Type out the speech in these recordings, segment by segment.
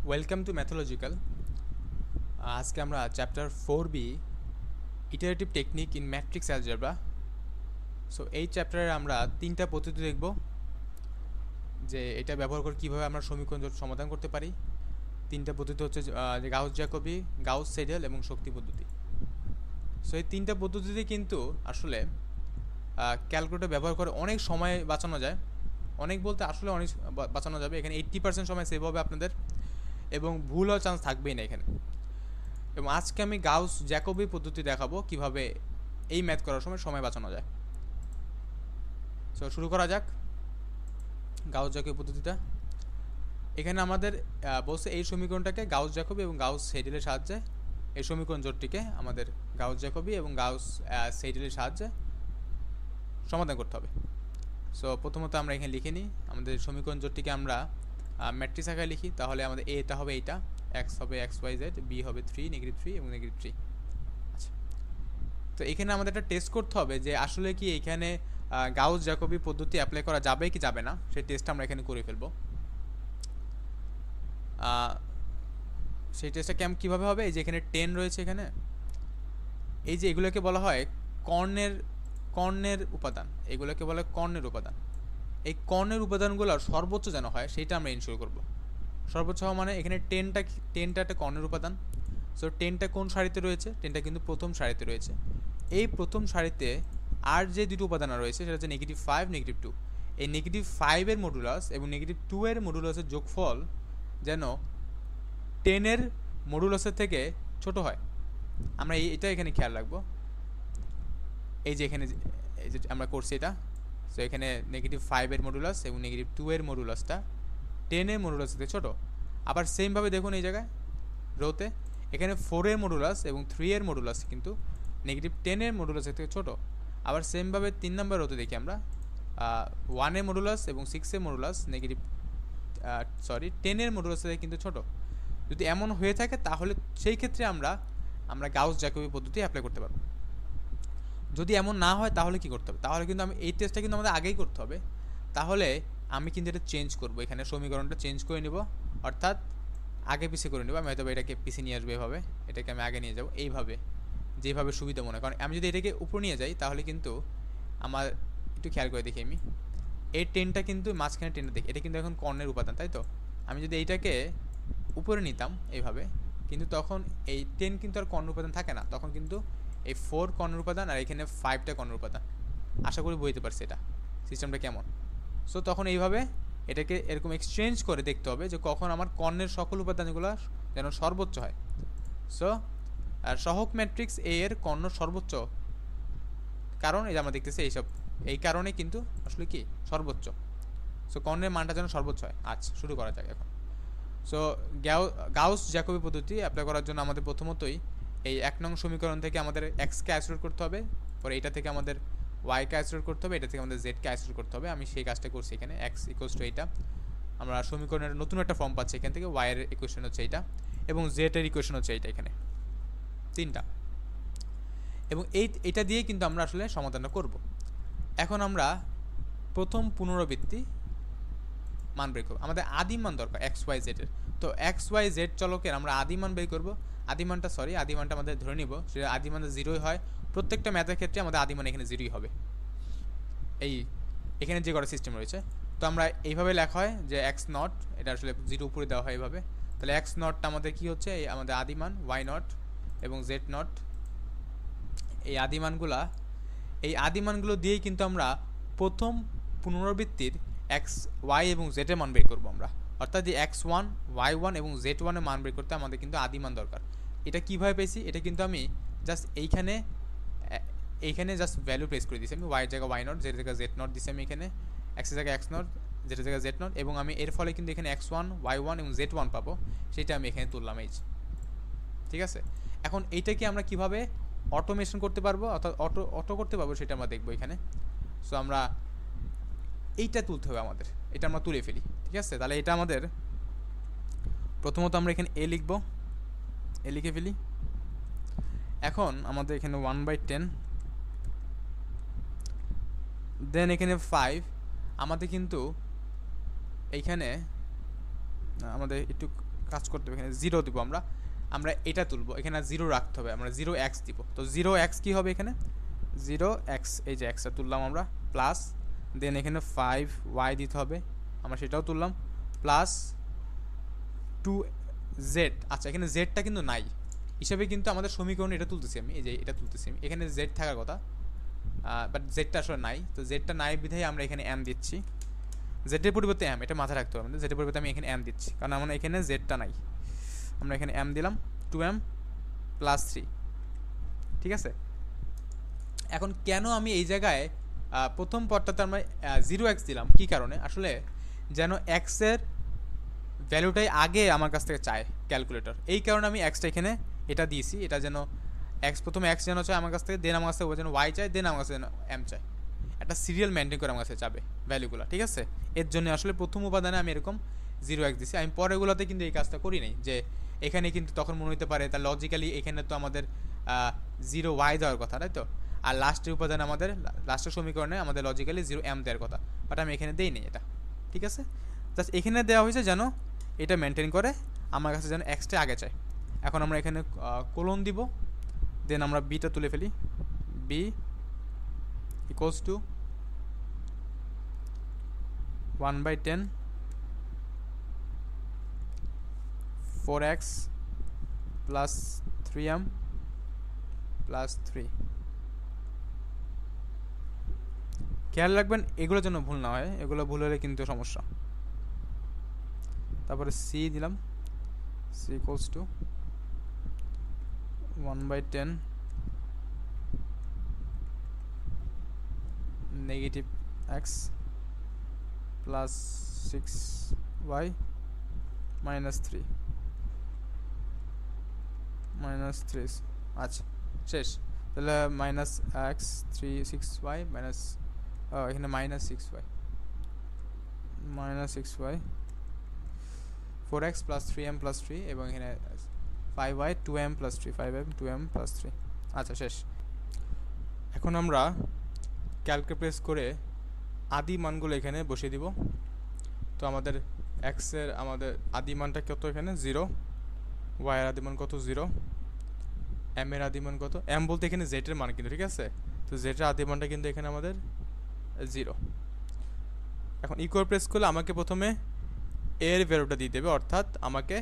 Welcome to Mathological. আজকে আমরা chapter 4B iterative technique in matrix algebra. So এই চ্যাপ্টারে আমরা তিনটা পদ্ধতি দেখব, যে এটা ব্যবহার করে কীভাবে আমরা সমীকরণ সমাধান করতে পারি। তিনটা পদ্ধতি হচ্ছে যে গাউস জ্যাকোবি, গাউস সেডেল এবং শক্তি পদ্ধতি। সো এই তিনটা পদ্ধতিতে কিন্তু আসলে ক্যালকুলেটর ব্যবহার করে অনেক সময় বাঁচানো যায়। অনেক বলতে আসলে অনেক বাঁচানো যাবে। এখানে 80% সময় সেভ হবে আপনাদের, এবং ভুল হওয়ার চান্স থাকবেই না এখানে। এবং আজকে আমি গাউস জ্যাকোবি পদ্ধতি দেখাবো কিভাবে এই ম্যাথ করার সময় সময় বাঁচানো যায়। সো শুরু করা যাক গাউস জ্যাকোবি পদ্ধতিটা। এখানে আমাদের বলছে এই সমীকরণটাকে গাউস জ্যাকোবি এবং গাউস সেডেলের সাহায্যে, এই সমীকরণ জোটটিকে আমাদের গাউস জ্যাকোবি এবং গাউস সেডেলের সাহায্যে সমাধান করতে হবে। সো প্রথমত আমরা এখানে লিখে নিই আমাদের সমীকরণ জোটটিকে আমরা ম্যাট্রিক্স আকারে লিখি। তাহলে আমাদের এটা হবে এইটা, এক্স হবে এক্স ওয়াই জেড, বি হবে 3, -3 এবং -3। আচ্ছা, তো এখানে আমাদের একটা টেস্ট করতে হবে যে আসলে কি এখানে গাউস জ্যাকোবি পদ্ধতি অ্যাপ্লাই করা যাবে কি যাবে না, সেই টেস্টটা আমরা এখানে করে ফেলবো। সেই টেস্টটা কীভাবে হবে? এই যে এখানে 10 রয়েছে, এখানে এই যে এগুলোকে বলা হয় কর্ণের উপাদান, এগুলোকে বলা হয় কর্ণের উপাদান। এই কর্ণের উপাদানগুলোর সর্বোচ্চ যেন হয় সেটা আমরা ইনশিওর করব। সর্বোচ্চ হওয়া মানে এখানে টেনটা একটা কর্ণের উপাদান। সো 10টা কোন সারিতে রয়েছে? 10টা কিন্তু প্রথম সারিতে রয়েছে। এই প্রথম সারিতে আর যে দুটো উপাদান রয়েছে সেটা হচ্ছে -5, -2। এই -5-এর মডুলাস এবং -2-এর মডুলাসের যোগফল যেন 10-এর মডুলাসের থেকে ছোট হয়। আমরা এটা এখানে খেয়াল রাখবো। এই যে এখানে এই যে আমরা করছি এটা। সো এখানে -5-এর মডুলাস এবং -2-এর মডুলাসটা 10-এর মডুলাসের থেকে ছোটো। আবার সেমভাবে দেখুন এই জায়গায় রোতে এখানে 4-এর মডুলাস এবং 3-এর মডুলাস কিন্তু -10-এর মডুলাসের থেকে ছোটো। আবার সেমভাবে 3 নম্বর রোতে দেখি আমরা 1-এর মডুলাস এবং 6-এর মডুলাস 10-এর মডুলাসের থেকে কিন্তু ছোটো। যদি এমন হয়ে থাকে তাহলে সেই ক্ষেত্রে আমরা গাউস জ্যাকোবি পদ্ধতি অ্যাপ্লাই করতে পারবো। যদি এমন না হয় তাহলে কি করতে হবে? তাহলে কিন্তু আমি এই টেস্টটা কিন্তু আমাদের আগেই করতে হবে। তাহলে আমি কিন্তু এটা চেঞ্জ করব, এখানে সমীকরণটা চেঞ্জ করে নেব, অর্থাৎ আগে পিছিয়ে করে নেব। আমি হয়তো এটাকে পিছিয়ে নিয়ে আসবো এভাবে, এটাকে আমি আগে নিয়ে যাব এইভাবে, যেভাবে সুবিধা মনে হয়। কারণ আমি যদি এটাকে উপরে নিয়ে যাই তাহলে কিন্তু আমার একটু খেয়াল করে দেখি, আমি এই 10টা কিন্তু মাঝখানে 10টা দেখি, এটা কিন্তু এখন কর্ণের উপাদান, তাই তো? আমি যদি এইটাকে উপরে নিতাম এইভাবে, কিন্তু তখন এই 10 কিন্তু আর কর্ণের উপাদান থাকে না, তখন কিন্তু এই 4 কর্ণের উপাদান আর এখানে 5টা কর্ণের উপাদান। আশা করি বুঝতে পারছি এটা সিস্টেমটা কেমন। সো তখন এইভাবে এটাকে এরকম এক্সচেঞ্জ করে দেখতে হবে যে কখন আমার কর্ণের সকল উপাদানগুলো যেন সর্বোচ্চ হয়। সো আর সহগ ম্যাট্রিক্স এ এর কর্ণ সর্বোচ্চ, কারণ এই যে আমরা দেখতেছি এই কারণে কিন্তু আসলে কি সর্বোচ্চ। সো কর্ণের মানটা যেন সর্বোচ্চ হয়। আচ্ছা, শুরু করা যাক এখন। সো গাউস জ্যাকোবি পদ্ধতি অ্যাপ্লাই করার জন্য আমাদের প্রথমতই এই 1 নং সমীকরণ থেকে আমাদের এক্সকে আইসোলেট করতে হবে, পরে এটা থেকে আমাদের ওয়াইকে আইসোলেট করতে হবে, এটা থেকে আমাদের জেডকে আইসোলেট করতে হবে। আমি সেই কাজটা করছি এখানে। এক্স ইকুয়ালস টু এইটা, আমরা সমীকরণের নতুন একটা ফর্ম পাচ্ছি এখান থেকে। ওয়াইয়ের ইকুয়েশন হচ্ছে এইটা এবং জেডের ইকুয়েশন হচ্ছে এইটা, এখানে তিনটা। এবং এইটা দিয়ে কিন্তু আমরা আসলে সমাধানটা করব। এখন আমরা প্রথম পুনরাবৃত্তি মান বের করব। আমাদের আদিম মান দরকার এক্স ওয়াই জেডের। তো এক্স ওয়াই জেড চলকের আমরা আদিম মান বের করব। আদিমানটা আমাদের ধরে নিব, সেটা আদিমানটা 0ই হয়। প্রত্যেকটা ম্যাথের ক্ষেত্রে আমাদের আদিমান এখানে 0ই হবে, এখানে যে কটা সিস্টেম রয়েছে। তো আমরা এইভাবে লেখা হয় যে এক্স নট, এটা আসলে 0 উপরে দেওয়া হয় এইভাবে। তাহলে এক্স নটটা আমাদের কি হচ্ছে? এই আমাদের আদিমান, ওয়াই নট এবং জেড নট। এই আদিমানগুলো দিয়েই কিন্তু আমরা প্রথম পুনরাবৃত্তির এক্স ওয়াই এবং জেডের মান বের করবো আমরা। অর্থাৎ যে x1, y1 এবং z1 এর মান বের করতে আমাদের কিন্তু আদিমান দরকার। এটা কীভাবে পেয়েছি? এটা কিন্তু আমি জাস্ট এইখানে জাস্ট ভ্যালু প্লেস করে দিয়েছি। আমি ওয়াই জায়গায় ওয়াই নট, জেড জায়গায় জেড নট দিচ্ছি আমি এখানে, এক্সের জায়গায় এক্স নট, জেডের জায়গায় জেড নট, এবং আমি এর ফলে কিন্তু এখানে x1, y1 এবং z1 পাবো, সেটা আমি এখানে তুললাম। এই ঠিক আছে। এখন এইটাকে আমরা কিভাবে অটোমেশন করতে পারবো, অর্থাৎ অটো করতে পারবো, সেটা আমরা দেখবো এখানে। সো আমরা এইটা তুলতে হবে আমাদের, এটা আমরা তুলে ফেলি। ঠিক আছে, তাহলে এটা আমাদের প্রথমত আমরা এখানে এ লিখব, এ লিখে ফেলি। এখন আমাদের এখানে 1/10, দেন এখানে 5। আমাদের কিন্তু এইখানে আমাদের একটু কাজ করতে হবে, এখানে 0 দিব আমরা, আমরা এটা তুলবো, এখানে 0 রাখতে হবে, আমরা 0x দিব। তো 0x কি হবে এখানে 0x, এই যে xটা তুললাম আমরা, প্লাস দেন এখানে 5y দিতে হবে, আমরা সেটাও তুললাম, প্লাস 2z। আচ্ছা এখানে জেডটা কিন্তু নাই হিসাবে কিন্তু আমাদের সমীকরণ এটা তুলতেছি আমি, এই যে এটা তুলতেছি আমি, এখানে জেড থাকার কথা, বাট জেডটা আসলে নাই। তো জেডটা নাই বিধায় আমরা এখানে এম দিচ্ছি, জেডের পরিবর্তে এম, এটা মাথায় রাখতে হবে, জেডের পরিবর্তে আমি এখানে এম দিচ্ছি, কারণ আমার এখানে জেডটা নাই। আমরা এখানে এম দিলাম 2m প্লাস 3, ঠিক আছে। এখন কেন আমি এই জায়গায় প্রথম পদটাতে আমরা 0x দিলাম, কি কারণে, আসলে যেন x এর ভ্যালুটাই আগে আমার কাছ থেকে চায় ক্যালকুলেটর, এই কারণে আমি এক্সটা এখানে এটা দিয়েছি, এটা যেন প্রথমে এক্স যেন চায় আমার কাছ থেকে, দেন আমার কাছ থেকে যেন ওয়াই চায়, দেন আমার কাছে যেন এম চায়, একটা সিরিয়াল মেনটেন করে আমার কাছে চাবে ভ্যালুগুলো, ঠিক আছে। এর জন্য আসলে প্রথম উপাদানে আমি এরকম 0x দিছি। আমি পরেগুলোতে কিন্তু এই কাজটা করি নাই, যে এখানে কিন্তু তখন মনে হতে পারে তা লজিক্যালি এখানে তো আমাদের 0y দেওয়ার কথা, তাই তো, আর লাস্টের উপাদানে আমাদের লাস্টের সমীকরণে আমাদের লজিক্যালি 0m দেওয়ার কথা, বাট আমি এখানে দেই নি এটা, ঠিক আছে। জাস্ট এখানে দেওয়া হয়েছে যেন এটা মেনটেন করে আমার কাছে যেন এক্সটা আগে চাই। এখন আমরা এখানে কোলন দিব, দেন আমরা বিটা তুলে ফেলি, B equals to 1/10 4x plus 3m plus 3। খেয়াল রাখবেন এগুলো যেন ভুল না হয়, এগুলো ভুল হলে কিন্তু সমস্যা। তারপরে সি দিলাম, C equals to 1/10 negative x plus 6y minus 3 আচ্ছা শেষ। তাহলে মাইনাস এক্স 6y মাইনাস এখানে minus 6y 4x plus 3m plus 3 এবং এখানে 5y 2m plus 3 5m 2m plus 3। আচ্ছা শেষ। এখন আমরা ক্যালকুলেট প্রেস করে আদি মানগুলো এখানে বসিয়ে দিব। তো আমাদের x এর আমাদের আদি মানটা কত, এখানে 0, y এর আদি মান কত 0, m এর আদি মান কত, m বলতে এখানে z এর মান কিন্তু, ঠিক আছে। তো z এর আদি মানটা কিন্তু এখানে আমাদের 0। এখন ইকুয়াল প্রেস করলে আমাকে প্রথমে এর ভ্যালুটা দিয়ে দেবে, অর্থাৎ আমাকে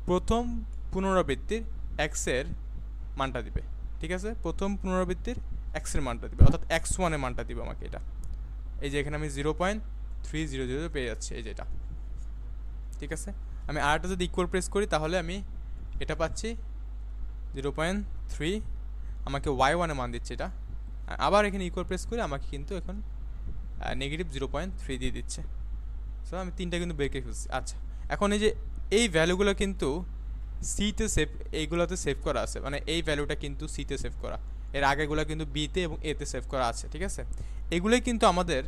প্রথম পুনরাবৃত্তির x এর মানটা দিবে, ঠিক আছে। প্রথম পুনরাবৃত্তির x এর মানটা দিবে, অর্থাৎ x1 এর মানটা দিবে আমাকে এটা। এই যে এখানে আমি 0.300 পেয়ে যাচ্ছি, এই যে এটা, ঠিক আছে। আমি আরেকটা যদি ইকুয়াল প্রেস করি তাহলে আমি এটা পাচ্ছি 0.3, আমাকে y1 এর মান দিচ্ছে এটা। আবার এখানে ইকুয়াল প্রেস করে আমাকে কিন্তু এখন নেগেটিভ 0.3 দিয়ে দিচ্ছে। সো আমি তিনটা কিন্তু বের করে ফেলছি। আচ্ছা এখন এই যে এই ভ্যালুগুলো কিন্তু সিতে সেভ, এইগুলোতে সেভ করা আছে, মানে এই ভ্যালুটা কিন্তু সিতে সেভ করা, এর আগেগুলো কিন্তু বিতে এবং এতে সেভ করা আছে, ঠিক আছে। এগুলোই কিন্তু আমাদের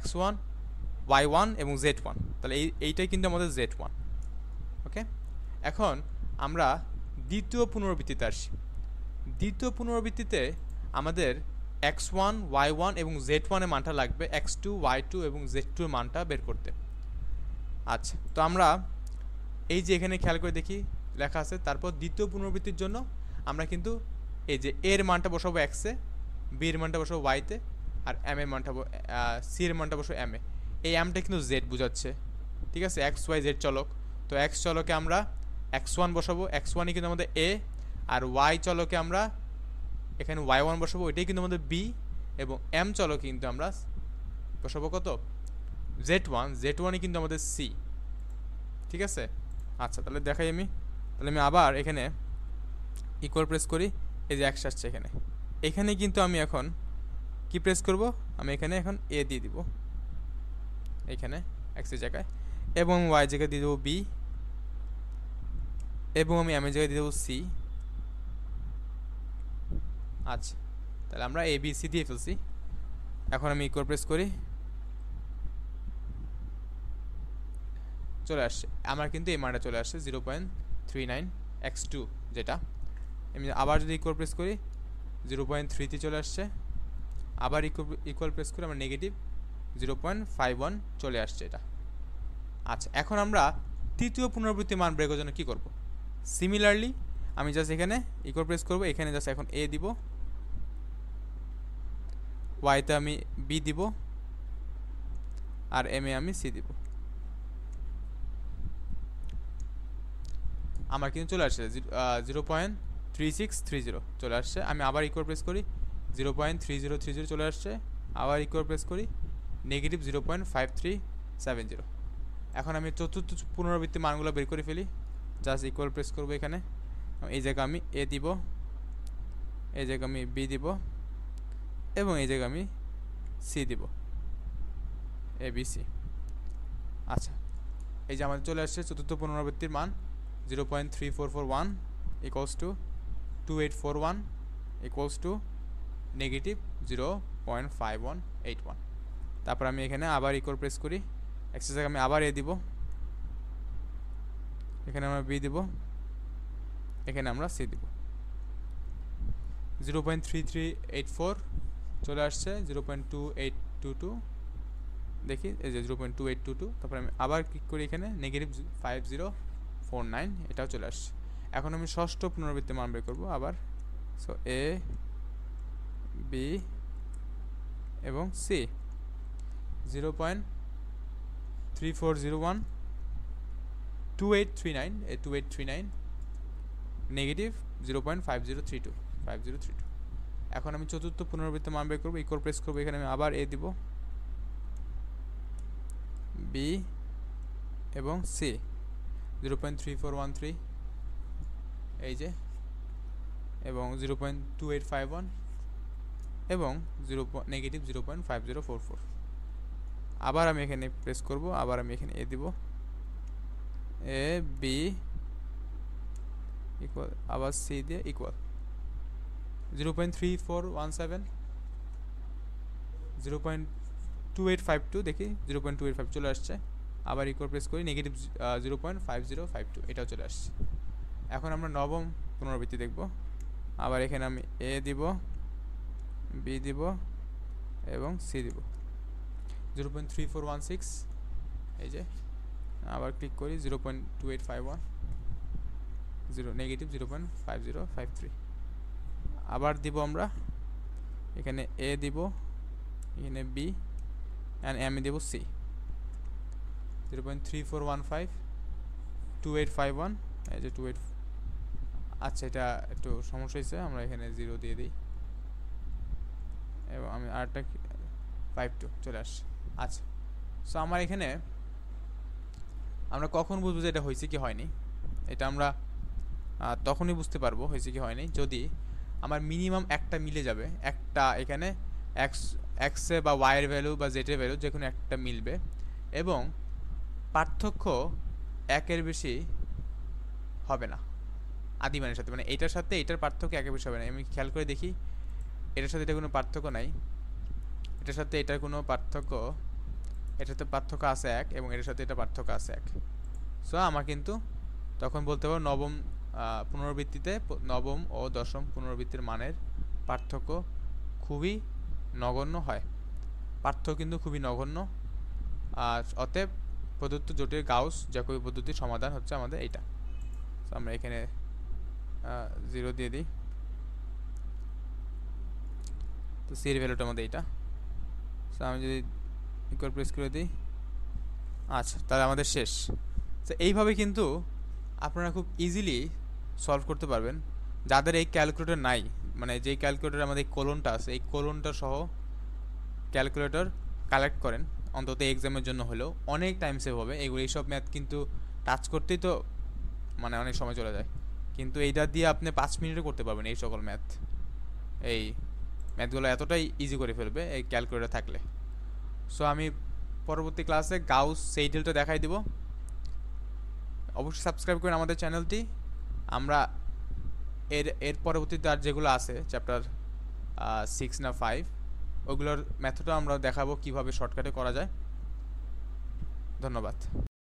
x1 y1 এবং z1, তাহলে এইটাই কিন্তু আমাদের z1। ওকে, এখন আমরা দ্বিতীয় পুনরাবৃত্তিতে আসি। দ্বিতীয় পুনরাবৃত্তিতে আমাদের x1 y1 এবং z1 এর মানটা লাগবে x2 y2 এবং z2 এর মানটা বের করতে। আচ্ছা তো আমরা এই যে এখানে খেয়াল করে দেখি লেখা আছে, তারপর দ্বিতীয় পুনরাবৃত্তির জন্য আমরা কিন্তু এই যে এর মানটা বসাবো x এ, বি এর মানটা বসাবো y তে, আর এম এর মানটা সি এর মানটা বসাবো এম এ। এই এমটা কিন্তু z বোঝাচ্ছে, ঠিক আছে, x y z চলক। তো x চলকে আমরা x1 বসাবো, x1ই কিন্তু আমাদের a, আর y চলকে আমরা এখানে y1 বসাবো, ওইটাই কিন্তু আমাদের b, এবং m চলকে কিন্তু আমরা বসাবো কত z1, z1ই কিন্তু আমাদের c, ঠিক আছে। আচ্ছা তাহলে দেখাই আমি, তাহলে আমি আবার এখানে ইকুয়াল প্রেস করি, এই যে x আসছে এখানে, এখানে কিন্তু আমি এখন কি প্রেস করব, আমি এখানে এখন a দিয়ে দিব এখানে x এর জায়গায়, এবং y জায়গায় দিয়ে দেবো b, এবং আমি m এর জায়গায় দিয়ে দেবো c। আচ্ছা তাহলে আমরা a b c দিয়ে ফেলছি। এখন আমি ইকুয়াল প্রেস করি, চলে আসছে আমার কিন্তু এই মানটা চলে আসছে 0.39 x2 যেটা। আমি আবার যদি ইকুয়াল প্রেস করি 0.3 চলে আসছে, আবার ইকুয়াল প্রেস করে আমার নেগেটিভ 0.51 চলে আসছে এটা। আচ্ছা এখন আমরা তৃতীয় পুনরাবৃত্তি মান বের করার জন্য কী করব? সিমিলারলি আমি জাস্ট এখানে ইকুয়াল প্রেস করব, এখানে জাস্ট এখন এ দিব, ওয়াইতে আমি বি দিব, আর এম এ আমি সি দিব। আমার কিন্তু চলে আসছে 0.3630 চলে আসছে। আমি আবার ইকুয়াল প্রেস করি, 0.3030 চলে আসছে। আবার ইকুয়াল প্রেস করি, নেগেটিভ 0.5370। এখন আমি চতুর্থ পুনরাবৃত্তি মানগুলো বের করে ফেলি, জাস্ট ইকুয়াল প্রেস করবো এখানে। এই জায়গায় আমি এ দিব, এই জায়গায় আমি বি দিব, এবং এই জায়গায় আমি সি দিব, এ বি সি। আচ্ছা, এই যে আমাদের চলে আসছে চতুর্থ পুনরাবৃত্তির মান 0.3441 equals to 2841 equals to negative 0.5181। তারপর আমি এখানে আবার ইকুয়াল প্রেস করি, এক্সের জায়গায় আমি আবার এ দিব, এখানে আমরা বি দিব, এখানে আমরা সি দিব। 0.3384 চলে আসছে, 0.2822 দেখি, এই যে 0.2822। তারপরে আমি আবার ক্লিক করি, এখানে নেগেটিভ 5049 এটাও চলে আসছে। এখন আমি ষষ্ঠ পুনরাবৃত্তি মান বের করবো আবার। সো এ বি এবং সি 0.3401 2839 2839 নেগেটিভ 0.5032 এখন আমি চতুর্থ পুনরাবৃত্তি মান বের করবো, ইকুয়াল প্রেস করবো, এখানে আমি আবার এ দিব, বি এবং সি 0.3413 এই যে, এবং 0.2851 এবং নেগেটিভ 0.5044। আবার আমি এখানে প্রেস করব, আবার আমি এখানে এ দিব, এ বি ইকুয়াল, আবার সি দিয়ে ইকুয়াল 0.3417 0.2852 দেখি 0.285 চলে আসছে। আবার ইকুয়াল প্রেস করি, নেগেটিভ 0.5052 এটাও চলে আসছে। এখন আমরা নবম পুনরাবৃত্তি দেখব। আবার এখানে আমি এ দিব, বি দিব এবং সি দিব 0.3416 এই যে, আবার ক্লিক করি 0.2851 নেগেটিভ 0.5053 আবার দিব আমরা, এখানে এ দিব, এখানে বি অ্যান্ড এম দেব সি 0.3415 2851 এই যে 28। আচ্ছা, এটা একটু সমস্যা হয়েছে, আমরা এখানে 0 দিয়ে দিই এবং আমি আরটা 52 চলে আসছে। আচ্ছা, সো আমার এখানে আমরা কখন বুঝবো যে এটা হয়েছে কি হয়নি? এটা আমরা তখনই বুঝতে পারবো হয়েছে কি হয়নি যদি আমার মিনিমাম একটা মিলে যাবে, একটা এখানে এক্সে বা ওয়াইয়ের ভ্যালু বা জেডের ভ্যালু যে কোনো একটা মিলবে এবং পার্থক্য একের বেশি হবে না আদিমানের সাথে, মানে এটার সাথে এটার পার্থক্য একের বেশি হবে না। আমি খেয়াল করে দেখি, এটার সাথে এটা কোনো পার্থক্য নাই, এটার সাথে এটার কোনো পার্থক্য, এটার সাথে পার্থক্য আছে 1 এবং এটার সাথে এটা পার্থক্য আছে 1। সো আমার কিন্তু তখন বলতে পারবো নবম পুনরাবৃত্তিতে নবম ও দশম পুনরাবৃত্তির মানের পার্থক্য খুবই নগণ্য হয়, পার্থক্য কিন্তু খুবই নগণ্য। আর অতএব প্রদত্ত জটিল গাউস জ্যাকোবি পদ্ধতির সমাধান হচ্ছে আমাদের এইটা। সো আমরা এখানে 0 দিয়ে দিই, তো সি এর ভ্যালুটা আমাদের এইটা। সো আমি যদি ইকুয়াল প্রেস করে দিই, আচ্ছা তাহলে আমাদের শেষ। তো এইভাবে কিন্তু আপনারা খুব ইজিলি সলভ করতে পারবেন। যাদের এই ক্যালকুলেটর নাই, মানে যেই ক্যালকুলেটর আমাদের এই কোলনটা আছে, এই কোলনটা সহ ক্যালকুলেটর কালেক্ট করেন অন্তত এক্সামের জন্য হলেও অনেক টাইম সেভ হবে। এগুলো এইসব ম্যাথ কিন্তু টাচ করতেই তো মানে অনেক সময় চলে যায়, কিন্তু এইটা দিয়ে আপনি 5 মিনিটে করতে পারবেন এই সকল ম্যাথ। এই ম্যাথগুলো এতটাই ইজি করে ফেলবে এই ক্যালকুলেটর থাকলে। সো আমি পরবর্তী ক্লাসে গাউস সেইডেলটা দেখাই দিব। অবশ্যই সাবস্ক্রাইব করেন আমাদের চ্যানেলটি। আমরা এর পরবর্তীতে আর যেগুলো আছে চ্যাপ্টার 6 না 5 ওগুলোর মেথডও আমরা দেখাবো কিভাবে শর্টকাটে করা যায়। ধন্যবাদ।